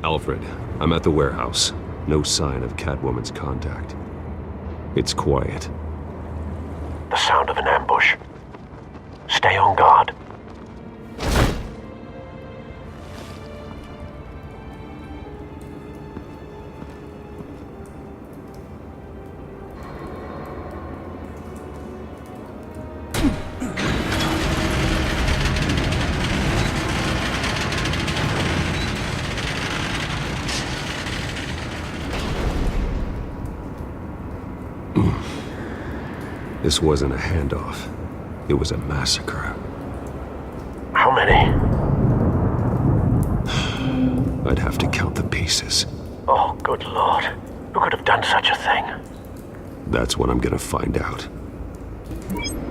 Alfred, I'm at the warehouse. No sign of Catwoman's contact. It's quiet. The sound of an ambush. Stay on guard. This wasn't a handoff. It was a massacre. How many? I'd have to count the pieces. Oh, good Lord. Who could have done such a thing? That's what I'm gonna find out.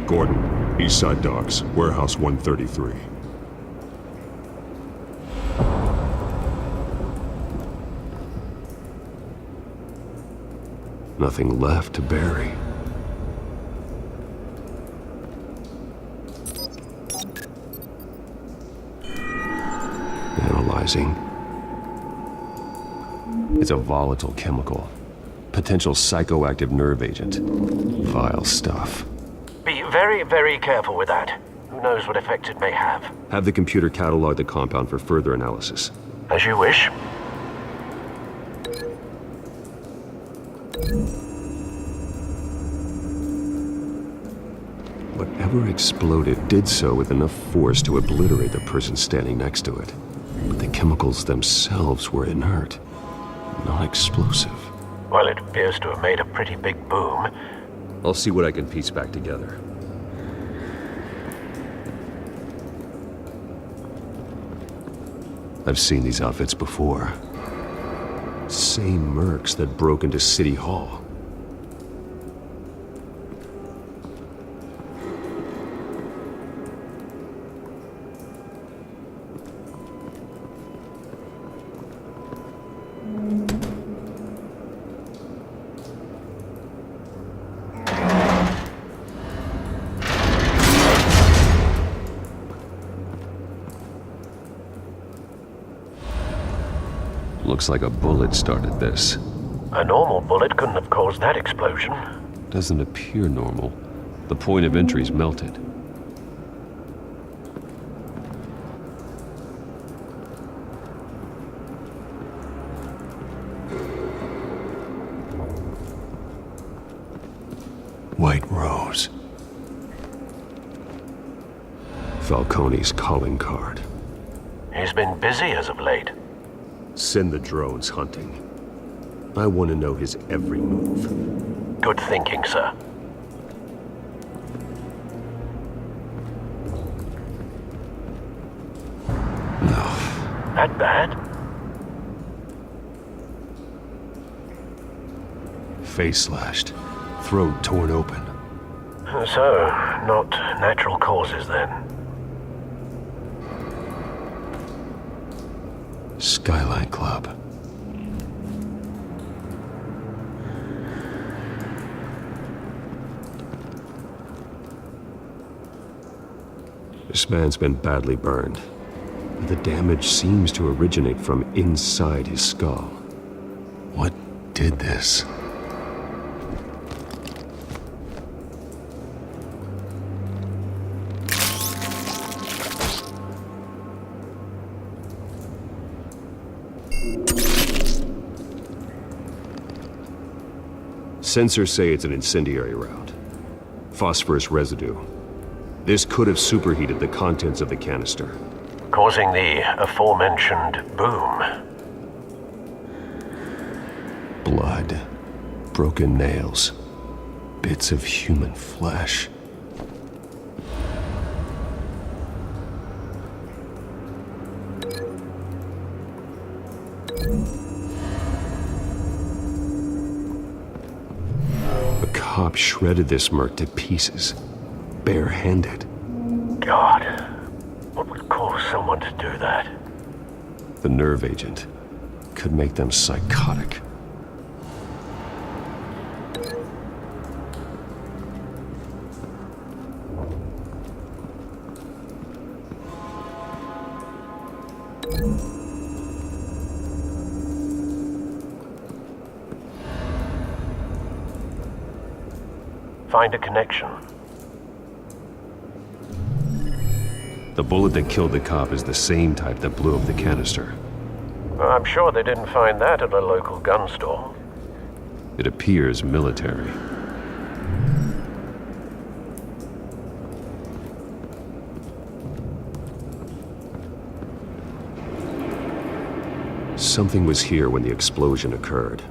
Gordon, Eastside Docks, Warehouse 133. Nothing left to bury. Analyzing. It's a volatile chemical. Potential psychoactive nerve agent. Vile stuff. Be very, very careful with that. Who knows what effect it may have. Have the computer catalog the compound for further analysis. As you wish. Whatever exploded did so with enough force to obliterate the person standing next to it. But the chemicals themselves were inert, not explosive. Well, it appears to have made a pretty big boom. I'll see what I can piece back together. I've seen these outfits before. Same mercs that broke into City Hall. Looks like a bullet started this. A normal bullet couldn't have caused that explosion. Doesn't appear normal. The point of entry's melted. White Rose. Falcone's calling card. He's been busy as of late. Send the drones hunting. I want to know his every move. Good thinking, sir. No. That bad? Face slashed. Throat torn open. So, not natural causes then. Skyline Club. This man's been badly burned. The damage seems to originate from inside his skull. What did this? Sensors say it's an incendiary round. Phosphorus residue. This could have superheated the contents of the canister. Causing the aforementioned boom. Blood. Broken nails. Bits of human flesh. The cop shredded this merc to pieces, bare-handed. God, what would cause someone to do that? The nerve agent could make them psychotic. find a connection. The bullet that killed the cop is the same type that blew up the canister. I'm sure they didn't find that at a local gun store. It appears military. Something was here when the explosion occurred.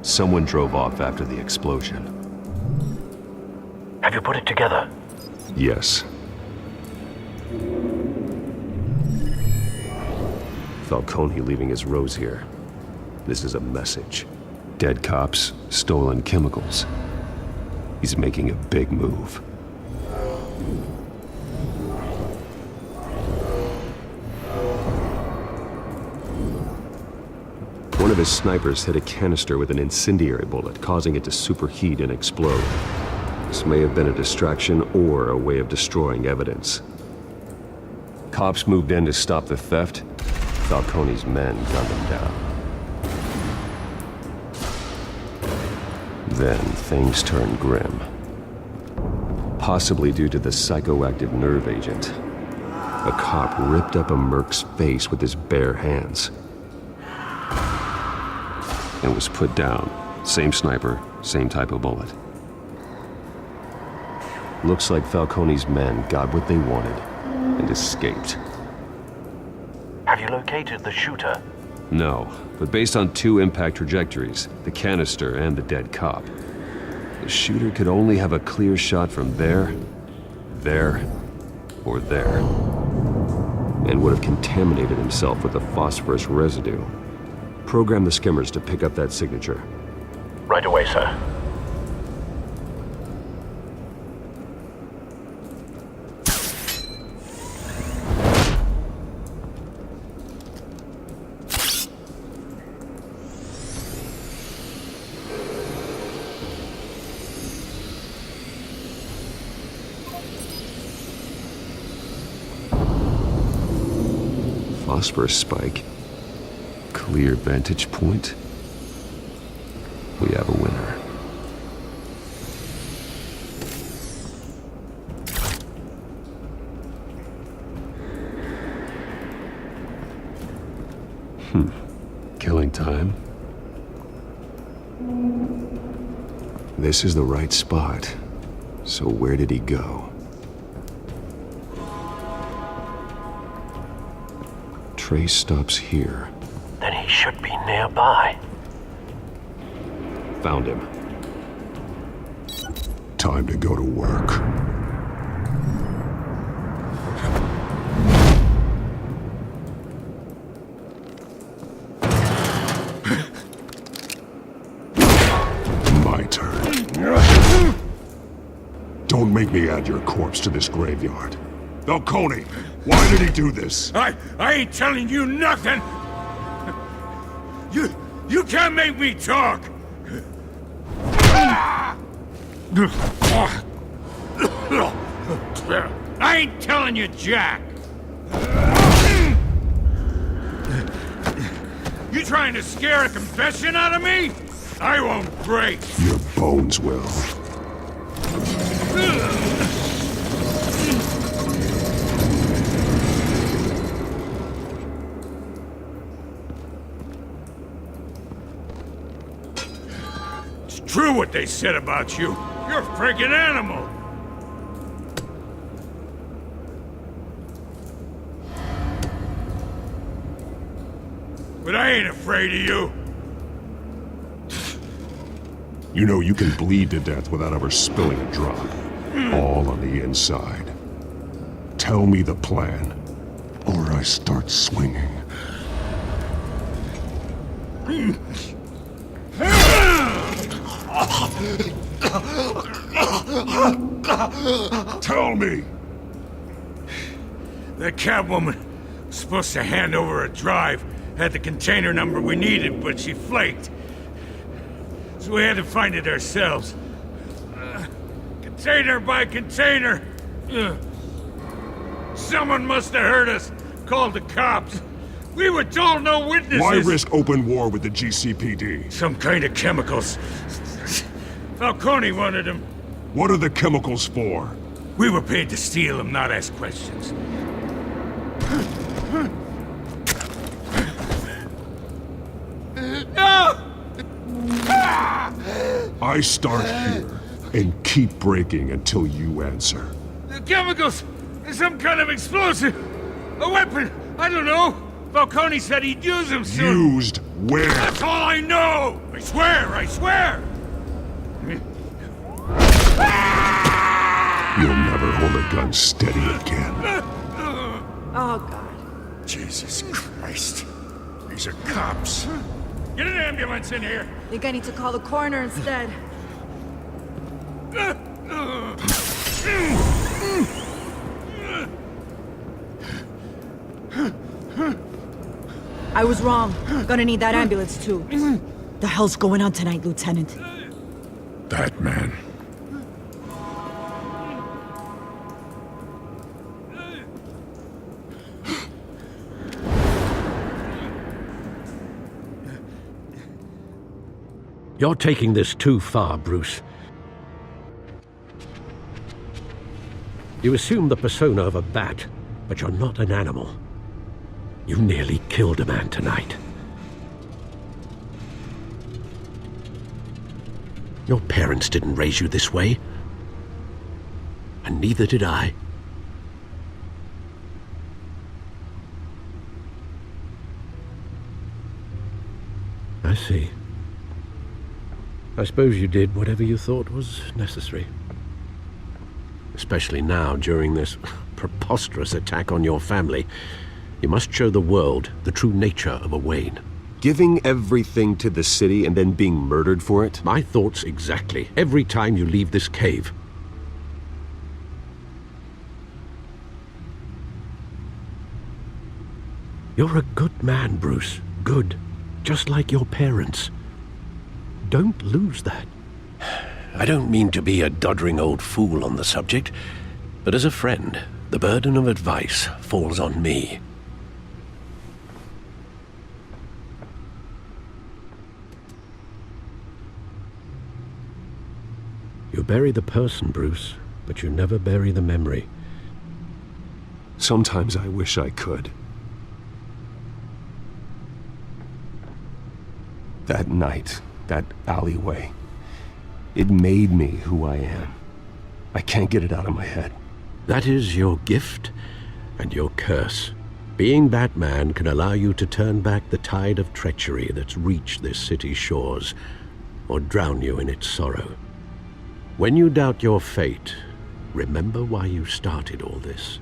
Someone drove off after the explosion. Have you put it together? Yes. Falcone leaving his rose here. This is a message. Dead cops, stolen chemicals. He's making a big move. One of his snipers hit a canister with an incendiary bullet, causing it to superheat and explode. This may have been a distraction or a way of destroying evidence. Cops moved in to stop the theft. Falcone's men gunned him down. Then things turned grim. Possibly due to the psychoactive nerve agent. A cop ripped up a merc's face with his bare hands. And was put down. Same sniper, same type of bullet. Looks like Falcone's men got what they wanted and escaped. Have you located the shooter? No, but based on two impact trajectories, the canister and the dead cop, the shooter could only have a clear shot from there, or there, and would have contaminated himself with the phosphorus residue. Program the skimmers to pick up that signature. Right away, sir. Phosphorus spike. Clear vantage point. We have a winner. Killing time. This is the right spot. So where did he go? Trace stops here. Then he should be nearby. Found him. Time to go to work. My turn. Don't make me add your corpse to this graveyard. Falcone, why did he do this? I ain't telling you nothing! You can't make me talk! I ain't telling you jack! You trying to scare a confession out of me? I won't break! Your bones will. True what they said about you. You're a friggin' animal. But I ain't afraid of you. You know you can bleed to death without ever spilling a drop. All on the inside. Tell me the plan, or I start swinging. Tell me! That Catwoman was supposed to hand over a drive, had the container number we needed, but she flaked. So we had to find it ourselves. Container by container. Ugh. Someone must have heard us. Called the cops. We were told no witnesses. Why risk open war with the GCPD? Some kind of chemicals. Falcone wanted them. What are the chemicals for? We were paid to steal them, not ask questions. No! I start here and keep breaking until you answer. The chemicals! Some kind of explosive! A weapon! I don't know! Falcone said he'd use them soon! Used where? That's all I know! I swear! I swear! You'll never hold a gun steady again. Oh, God. Jesus Christ. These are cops. Get an ambulance in here! Think I need to call the coroner instead. I was wrong. Gonna need that ambulance, too. The hell's going on tonight, Lieutenant? Batman. You're taking this too far, Bruce. You assume the persona of a bat, but you're not an animal. You nearly killed a man tonight. Your parents didn't raise you this way. And neither did I. I see. I suppose you did whatever you thought was necessary. Especially now, during this preposterous attack on your family. You must show the world the true nature of a Wayne. Giving everything to the city and then being murdered for it? My thoughts exactly, every time you leave this cave. You're a good man, Bruce. Good. Just like your parents. Don't lose that. I don't mean to be a doddering old fool on the subject, but as a friend, the burden of advice falls on me. You bury the person, Bruce, but you never bury the memory. Sometimes I wish I could. That night, that alleyway, it made me who I am. I can't get it out of my head. That is your gift and your curse. Being Batman can allow you to turn back the tide of treachery that's reached this city's shores, or drown you in its sorrow. When you doubt your fate, remember why you started all this.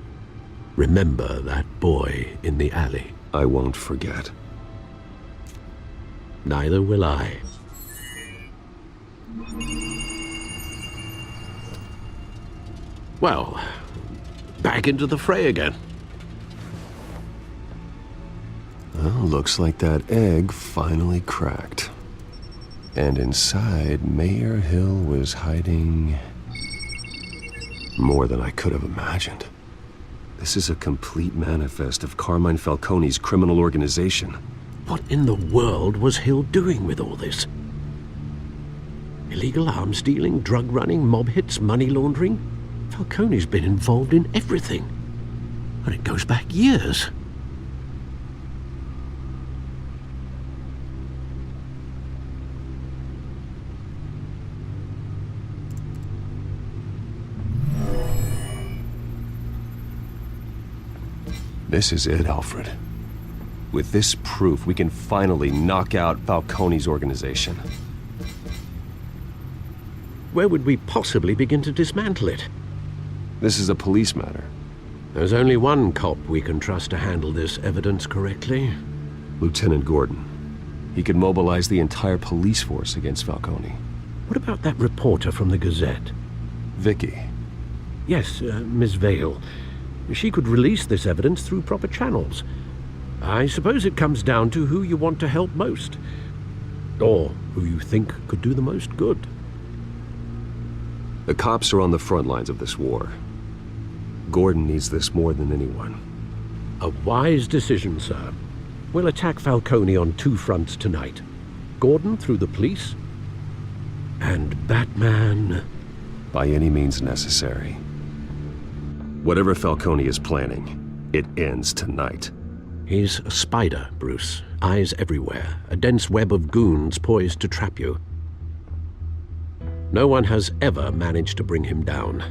Remember that boy in the alley. I won't forget. Neither will I. Well, back into the fray again. Well, looks like that egg finally cracked. And inside, Mayor Hill was hiding more than I could have imagined. This is a complete manifest of Carmine Falcone's criminal organization. What in the world was Hill doing with all this? Illegal arms dealing, drug running, mob hits, money laundering? Falcone's been involved in everything. And it goes back years. This is it, Alfred. With this proof, we can finally knock out Falcone's organization. Where would we possibly begin to dismantle it? This is a police matter. There's only one cop we can trust to handle this evidence correctly. Lieutenant Gordon. He could mobilize the entire police force against Falcone. What about that reporter from the Gazette? Vicky. Yes, Miss Vale. She could release this evidence through proper channels. I suppose it comes down to who you want to help most. Or who you think could do the most good. The cops are on the front lines of this war. Gordon needs this more than anyone. A wise decision, sir. We'll attack Falcone on 2 fronts tonight. Gordon through the police, and Batman... By any means necessary. Whatever Falcone is planning, it ends tonight. He's a spider, Bruce. Eyes everywhere. A dense web of goons poised to trap you. No one has ever managed to bring him down.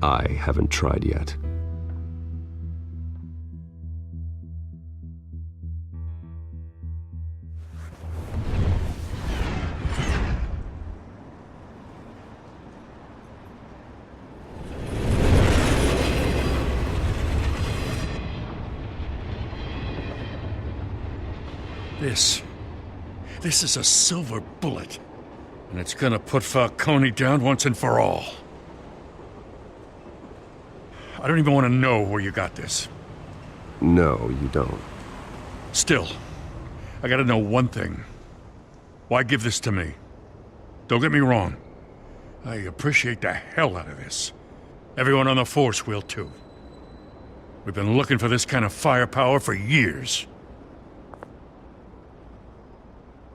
I haven't tried yet. This is a silver bullet. And it's gonna put Falcone down once and for all. I don't even want to know where you got this. No, you don't. Still, I gotta know one thing. Why give this to me? Don't get me wrong. I appreciate the hell out of this. Everyone on the force will too. We've been looking for this kind of firepower for years.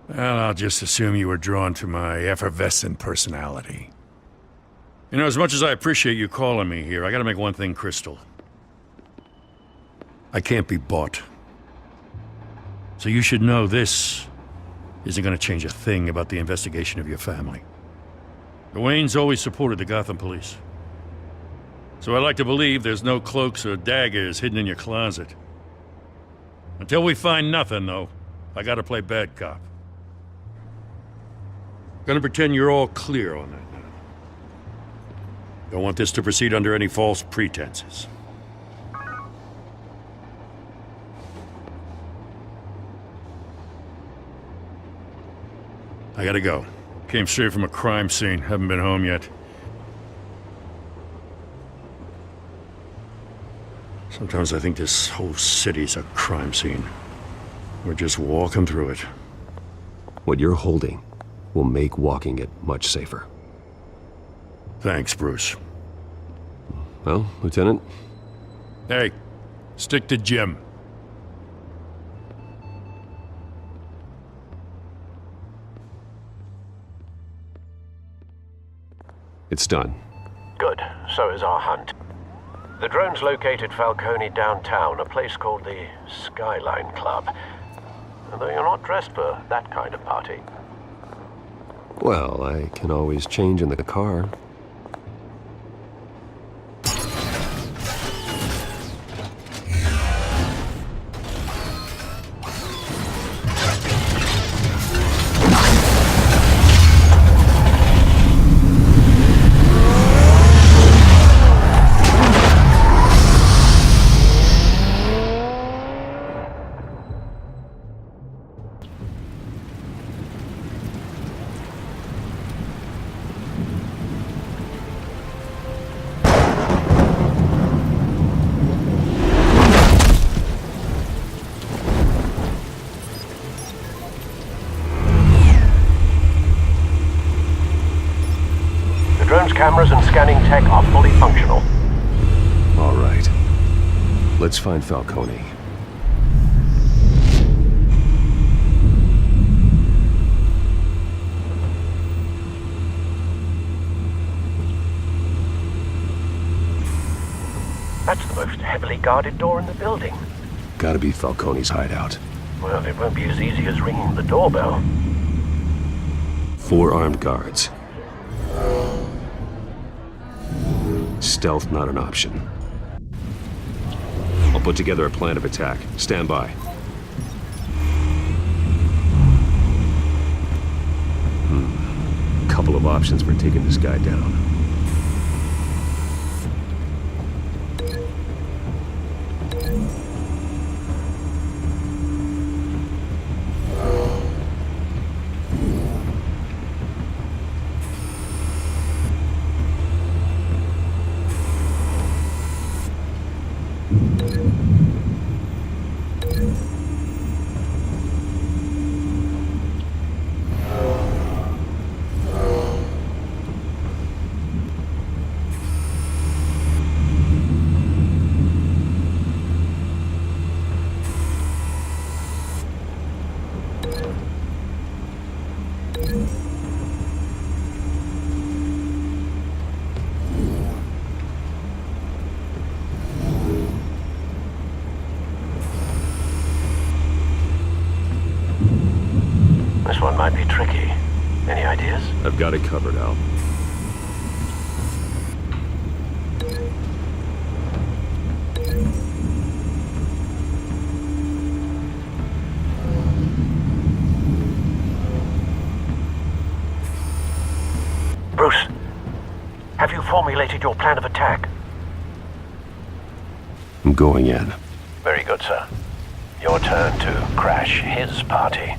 Well, I'll just assume you were drawn to my effervescent personality. You know, as much as I appreciate you calling me here, I gotta make one thing crystal. I can't be bought. So you should know this isn't gonna change a thing about the investigation of your family. The Waynes always supported the Gotham police. So I like to believe there's no cloaks or daggers hidden in your closet. Until we find nothing, though, I gotta play bad cop. Gonna pretend you're all clear on that now. Don't want this to proceed under any false pretenses. I gotta go. Came straight from a crime scene. Haven't been home yet. Sometimes I think this whole city's a crime scene. We're just walking through it. What you're holding will make walking it much safer. Thanks, Bruce. Well, Lieutenant? Hey, stick to Jim. It's done. Good. So is our hunt. The drones located Falcone downtown, a place called the Skyline Club. Although you're not dressed for that kind of party. Well, I can always change in the car. Cameras and scanning tech are fully functional. All right. Let's find Falcone. That's the most heavily guarded door in the building. Gotta be Falcone's hideout. Well, it won't be as easy as ringing the doorbell. 4 armed guards. Stealth not an option. I'll put together a plan of attack. Stand by. Couple of options for taking this guy down. This one might be tricky. Any ideas? I've got it covered, Al. Bruce, have you formulated your plan of attack? I'm going in. Very good, sir. Your turn to crash his party.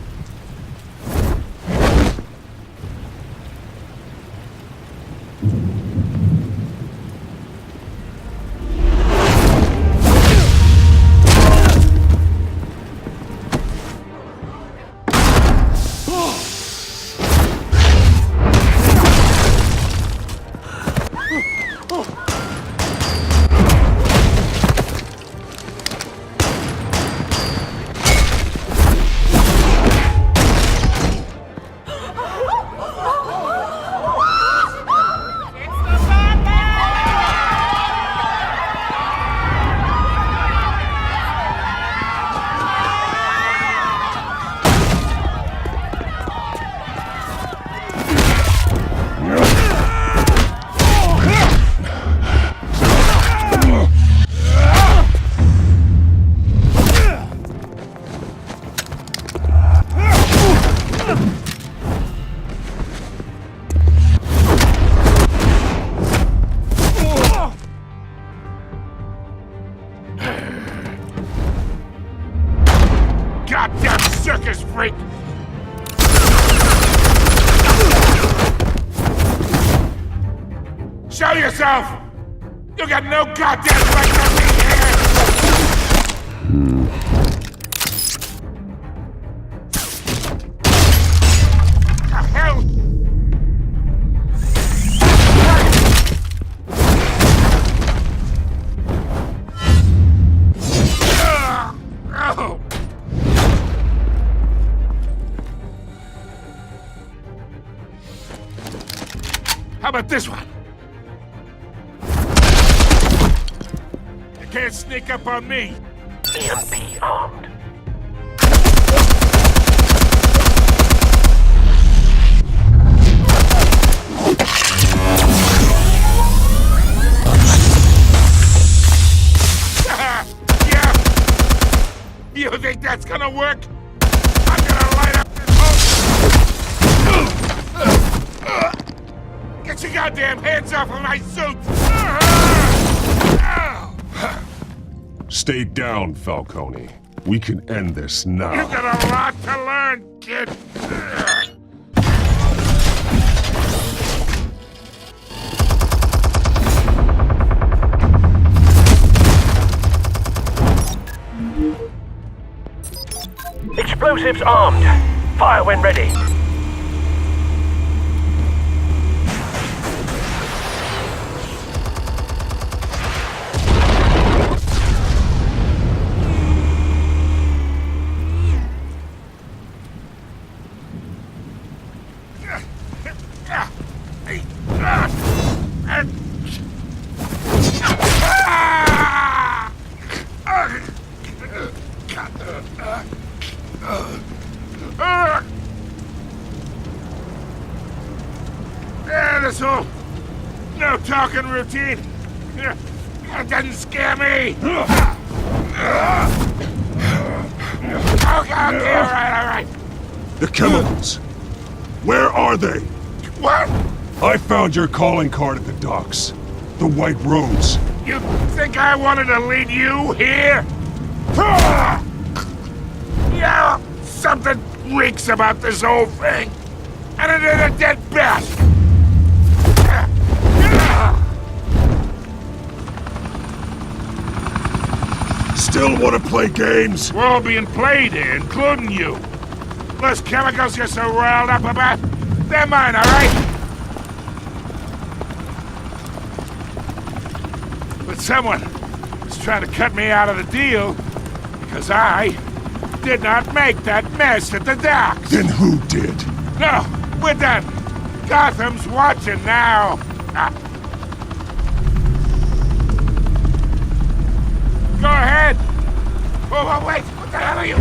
Goddamn circus freak! Show yourself! You got no goddamn right to be here! The hell? Oh! How about this one? You can't sneak up on me. EMP armed. Yeah. You think that's gonna work? I'm gonna light up this whole... Get your goddamn hands off of my suit! Stay down, Falcone. We can end this now. You got a lot to learn, kid! Explosives armed. Fire when ready. Yeah, this whole no talking routine. That doesn't scare me. Okay, all right. The chemicals. Where are they? What? I found your calling card at the docks. The White Rose. You think I wanted to lead you here? Yeah, something reeks about this whole thing. And it is a dead bat. Still want to play games? We're all being played here, including you. Those chemicals you're so riled up about, they're mine, all right? But someone is trying to cut me out of the deal because I did not make that mess at the docks. Then who did? No, We're done. Gotham's watching now. Go ahead. Oh, wait. What the hell are you?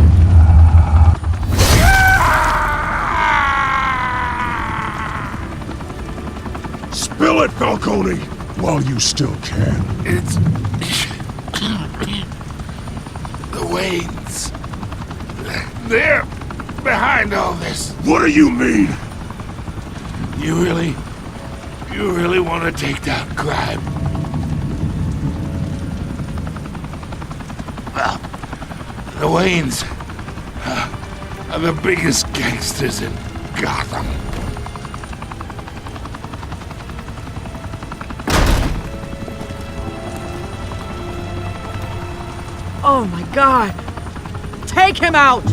Spill it, Falcone, while you still can. It's... the Waynes. They're behind all this. What do you mean? You really want to take down crime? Well, the Waynes are the biggest gangsters in Gotham. Oh my god! Take him out!